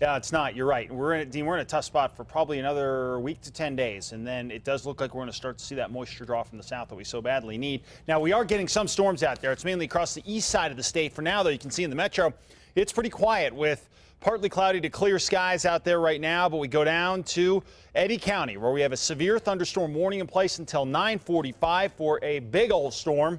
Yeah, it's not. You're right. Dean, we're in a tough spot for probably another week to 10 days, and then it does look like we're going to start to see that moisture draw from the south that we so badly need. Now, we are getting some storms out there. It's mainly across the east side of the state. For now, though, you can see in the metro, it's pretty quiet with partly cloudy to clear skies out there right now, but we go down to Eddy County, where we have a severe thunderstorm warning in place until 9:45 for a big old storm,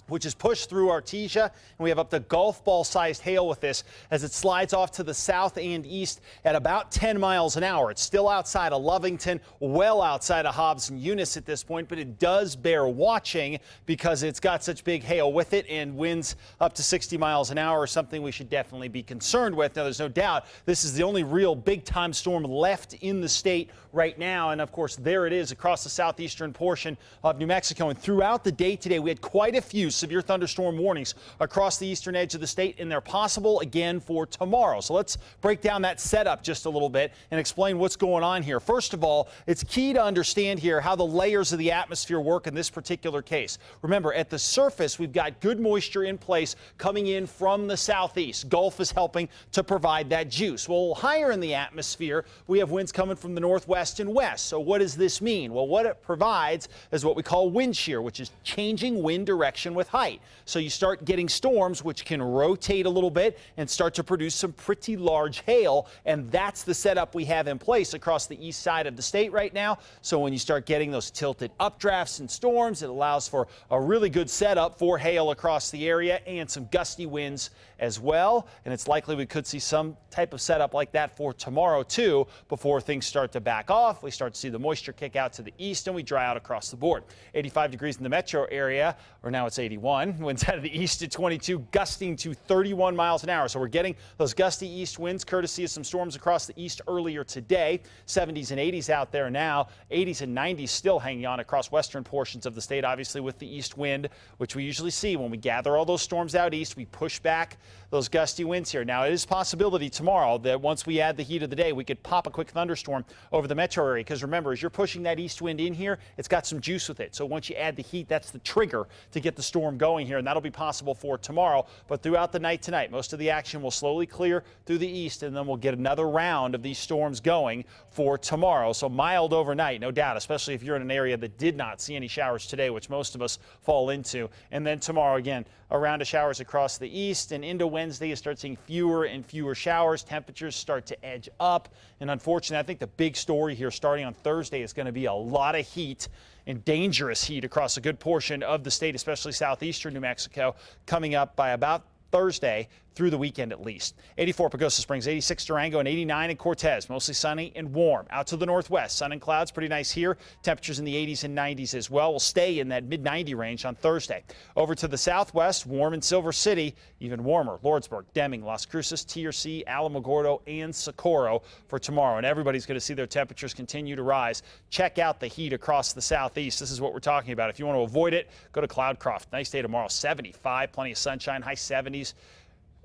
which is pushed through Artesia, and we have up to golf ball sized hail with this as it slides off to the south and east at about 10 miles an hour. It's still outside of Lovington, well outside of Hobbs and Eunice at this point, but it does bear watching because it's got such big hail with it, and winds up to 60 miles an hour, something we should definitely be concerned with. Now, there's no doubt this is the only real big time storm left in the state right now, and of course there it is across the southeastern portion of New Mexico. And throughout the day today, we had quite a few severe thunderstorm warnings across the eastern edge of the state, and they're possible again for tomorrow. So let's break down that setup just a little bit and explain what's going on here. First of all, it's key to understand here how the layers of the atmosphere work in this particular case. Remember, at the surface, we've got good moisture in place coming in from the southeast. Gulf is helping to provide that juice. Well, higher in the atmosphere, we have winds coming from the northwest and west. So what does this mean? Well, what it provides is what we call wind shear, which is changing wind direction with height. So you start getting storms which can rotate a little bit and start to produce some pretty large hail, and that's the setup we have in place across the east side of the state right now. So when you start getting those tilted updrafts and storms, it allows for a really good setup for hail across the area and some gusty winds as well. And it's likely we could see some type of setup like that for tomorrow too before things start to back off. We start to see the moisture kick out to the east and we dry out across the board. 85 degrees in the metro area, or now it's 81. Winds out of the east at 22, gusting to 31 miles an hour. So we're getting those gusty east winds courtesy of some storms across the east earlier today. 70s and 80s out there now. 80s and 90s still hanging on across western portions of the state, obviously with the east wind, which we usually see when we gather all those storms out east. We push back those gusty winds here. Now, it is a possibility tomorrow that once we add the heat of the day, we could pop a quick thunderstorm over the metro area. Because remember, as you're pushing that east wind in here, it's got some juice with it. So once you add the heat, that's the trigger to get the storm going here. And that'll be possible for tomorrow. But throughout the night tonight, most of the action will slowly clear through the east, and then we'll get another round of these storms going for tomorrow. So mild overnight, no doubt, especially if you're in an area that did not see any showers today, which most of us fall into. And then tomorrow, again, a round of showers across the east, and into Wednesday, you start seeing fewer and fewer showers. Temperatures start to edge up. And unfortunately, I think the big story here starting on Thursday is going to be a lot of heat and dangerous heat across a good portion of the state, especially southeastern New Mexico, coming up by about Thursday through the weekend at least. 84 Pagosa Springs, 86 Durango, and 89 in Cortez. Mostly sunny and warm. Out to the northwest, sun and clouds, pretty nice here. Temperatures in the 80s and 90s as well. We'll stay in that mid-90 range on Thursday. Over to the southwest, warm in Silver City, even warmer. Lordsburg, Deming, Las Cruces, TRC, Alamogordo, and Socorro for tomorrow. And everybody's going to see their temperatures continue to rise. Check out the heat across the southeast. This is what we're talking about. If you want to avoid it, go to Cloudcroft. Nice day tomorrow, 75, plenty of sunshine, high 70s.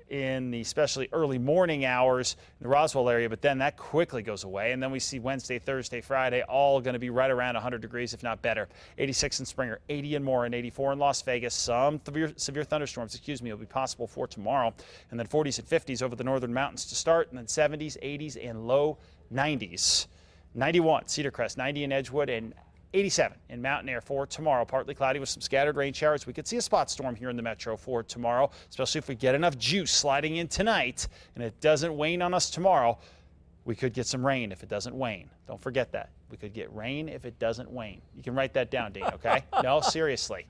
In the especially early morning hours in the Roswell area, but then that quickly goes away. And then we see Wednesday, Thursday, Friday, all going to be right around 100 degrees, if not better. 86 in Springer, 80 and more, and 84 in Las Vegas. Some severe thunderstorms, will be possible for tomorrow. And then 40s and 50s over the northern mountains to start, and then 70s, 80s, and low 90s. 91, Cedar Crest, 90 in Edgewood, and 87 in Mountain Air for tomorrow. Partly cloudy with some scattered rain showers. We could see a spot storm here in the metro for tomorrow, especially if we get enough juice sliding in tonight and it doesn't wane on us tomorrow. We could get some rain if it doesn't wane. Don't forget that. We could get rain if it doesn't wane. You can write that down, Dean, okay? No, seriously.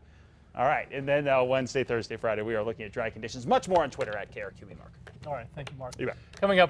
All right. And then Wednesday, Thursday, Friday, we are looking at dry conditions. Much more on Twitter at KRQB Mark. All right. Thank you, Mark. You bet. Coming up.